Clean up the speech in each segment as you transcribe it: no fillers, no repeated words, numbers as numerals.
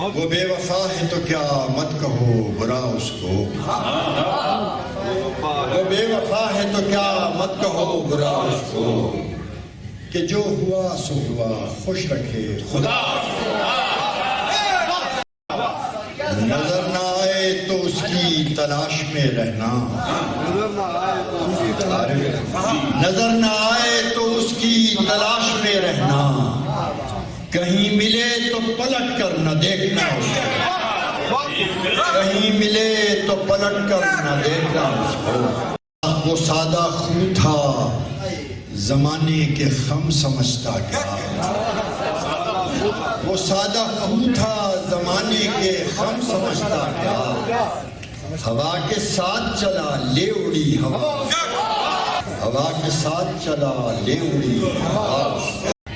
وہ بے وفا ہے تو کیا مت کہو برا اس کو، وہ بے وفا ہے تو کیا مت کہو برا اس کو، کہ جو ہوا سو ہوا خوش رکھے خدا۔ نظر نہ آئے تو اس کی تلاش میں رہنا، نظر نہ آئے تو اس کی تلاش میں رہنا، کہیں ملے تو پلٹ کر نہ دیکھنا اس کو، کہیں ملے تو پلٹ کر نہ دیکھنا اس کو۔ وہ سادہ خو تھا زمانے کے غم سمجھتا کیا، وہ سادہ خو تھا زمانے کے غم سمجھتا کیا، ہوا کے ساتھ چلا لے اڑی ہوا، ہوا کے ساتھ چلا لے اڑی ہوا۔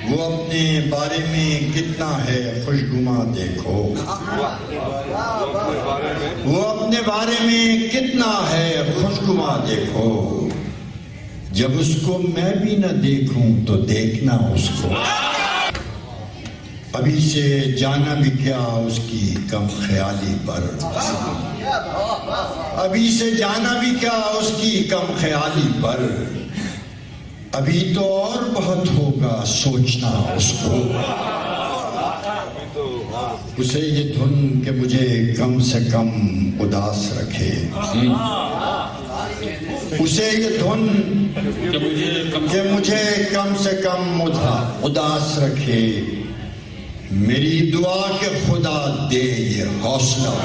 وہ اپنے بارے میں کتنا ہے خوشگواں دیکھو، وہ اپنے بارے میں کتنا ہے خوشگواں دیکھو، جب اس کو میں بھی نہ دیکھوں تو دیکھنا اس کو، ابھی سے جانا بھی کیا اس کی کم خیالی پر، ابھی سے جانا بھی کیا اس کی کم خیالی پر، ابھی تو اور بہت ہوگا سوچنا اس کو، اسے یہ دھن کہ مجھے کم سے کم اداس رکھے، اسے یہ دھن کہ مجھے کم سے کم اداس رکھے، میری دعا کہ خدا دے یہ حوصلہ۔